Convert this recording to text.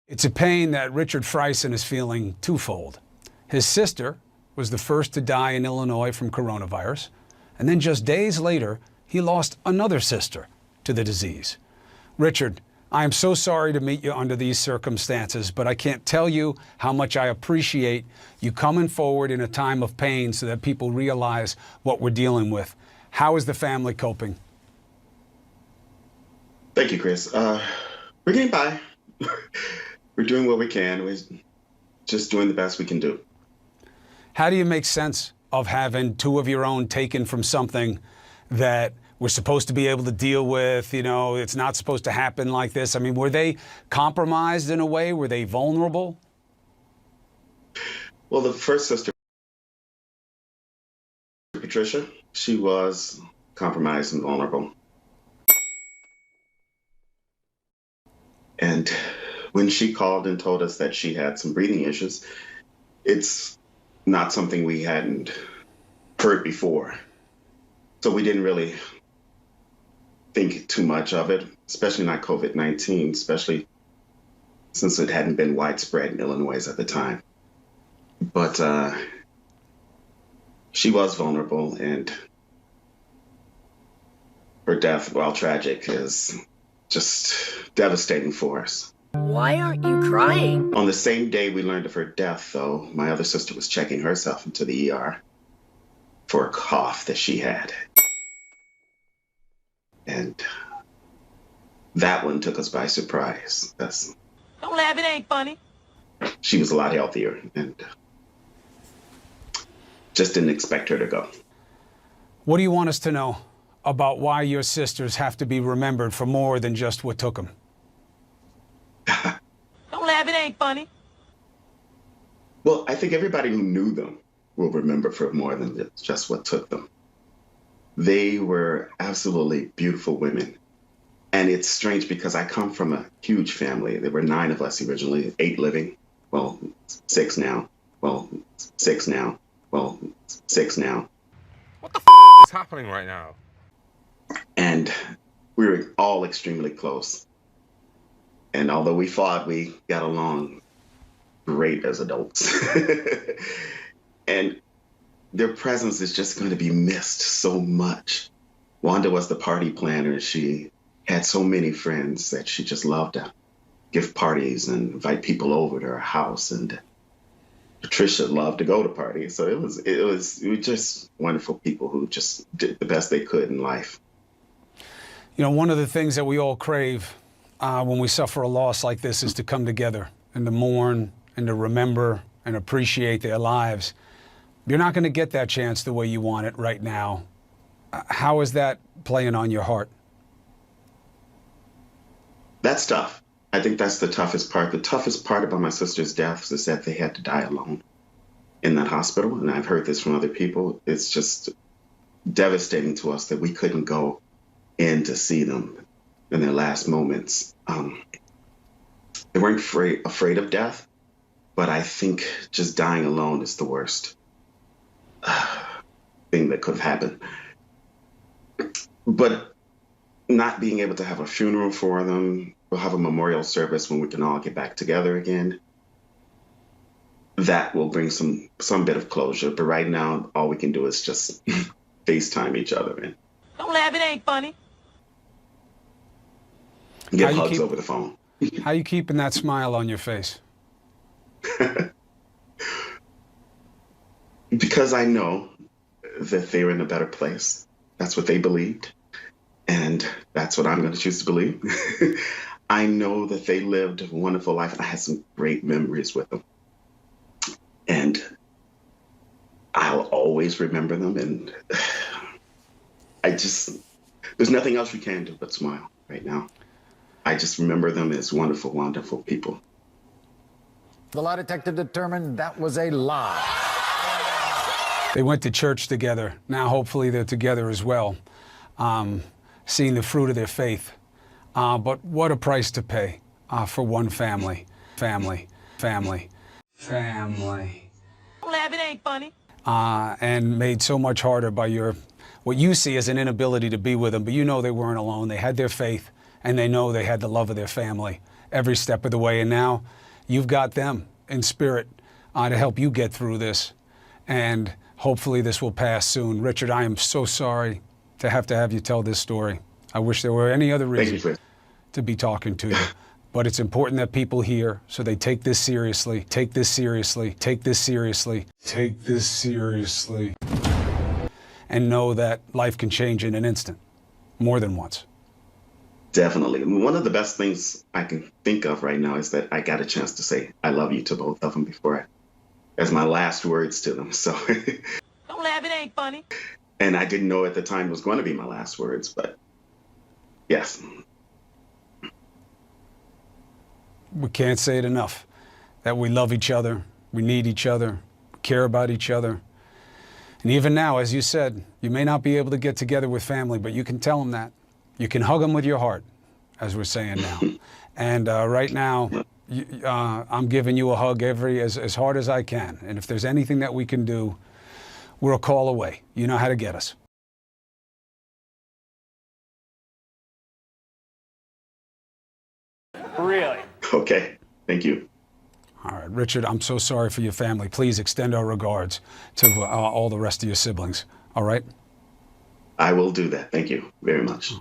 It's a pain that Richard Freisen is feeling twofold. His sister was the first to die in Illinois from coronavirus, and then just days later, he lost another sister to the disease. Richard, I am so sorry to meet you under these circumstances, but I can't tell you how much I appreciate you coming forward in a time of pain so that people realize what we're dealing with. How is the family coping? Thank you, Chris. We're getting by. We're doing what we can. We're just doing the best we can do. How do you make sense of having two of your own taken from something that we're supposed to be able to deal with? You know, it's not supposed to happen like this. I mean, were they compromised in a way? Were they vulnerable? Well, the first sister, Patricia, she was compromised and vulnerable. And when she called and told us that she had some breathing issues, it's not something we hadn't heard before. So we didn't really think too much of it, especially not COVID-19, especially since it hadn't been widespread in Illinois at the time. But she was vulnerable, and her death, while tragic, is just devastating for us. Why aren't you crying? On the same day we learned of her death, though, my other sister was checking herself into the ER for a cough that she had. And that one took us by surprise. Don't laugh, it ain't funny. She was a lot healthier, and just didn't expect her to go. What do you want us to know about why your sisters have to be remembered for more than just what took them? Don't laugh, it ain't funny. Well, I think everybody who knew them will remember for more than just what took them. They were absolutely beautiful women. And it's strange because I come from a huge family. There were 9 of us originally, 8 living. Well, 6 now. Well, 6 now. Well, 6 now. What the is happening right now? And we were all extremely close. And although we fought, we got along great as adults. And their presence is just going to be missed so much. Wanda was the party planner. She had so many friends that she just loved to give parties and invite people over to her house. And Patricia loved to go to parties. So we were just wonderful people who just did the best they could in life. You know, one of the things that we all crave when we suffer a loss like this is to come together and to mourn and to remember and appreciate their lives. You're not going to get that chance the way you want it right now. How is that playing on your heart? That's tough. I think that's the toughest part. The toughest part about my sister's death is that they had to die alone in that hospital. And I've heard this from other people. It's just devastating to us that we couldn't go in to see them in their last moments. They weren't afraid of death, but I think just dying alone is the worst thing that could have happened. But not being able to have a funeral for them, we'll have a memorial service when we can all get back together again. That will bring some bit of closure. But right now, all we can do is just FaceTime each other and Don't laugh, it ain't funny. Get hugs over the phone. How you keeping that smile on your face? Because I know that they're in a better place. That's what they believed. And that's what I'm going to choose to believe. I know that they lived a wonderful life, and I had some great memories with them. And I'll always remember them. And there's nothing else we can do but smile right now. I just remember them as wonderful, wonderful people. The lie detector determined that was a lie. They went to church together. Now, hopefully, they're together as well, seeing the fruit of their faith. But what a price to pay for one family. Family. Don't laugh, it ain't funny. And made so much harder by what you see as an inability to be with them. But you know they weren't alone. They had their faith, and they know they had the love of their family. every step of the way. And now you've got them in spirit to help you get through this. And hopefully this will pass soon. Richard, I am so sorry to have you tell this story. I wish there were any other reason to be talking to you. But it's important that people hear, so they take this seriously, take this seriously, take this seriously, take this seriously, and know that life can change in an instant, more than once. Definitely. One of the best things I can think of right now is that I got a chance to say I love you to both of them before as my last words to them. So Don't laugh, it ain't funny. And I didn't know at the time it was going to be my last words, but yes. We can't say it enough, that we love each other, we need each other, care about each other. And even now, as you said, you may not be able to get together with family, but you can tell them that. You can hug them with your heart, as we're saying now. And right now, I'm giving you a hug as hard as I can. And if there's anything that we can do, we're a call away. You know how to get us. Really? Okay. Thank you. All right, Richard, I'm so sorry for your family. Please extend our regards to all the rest of your siblings. All right? I will do that. Thank you very much.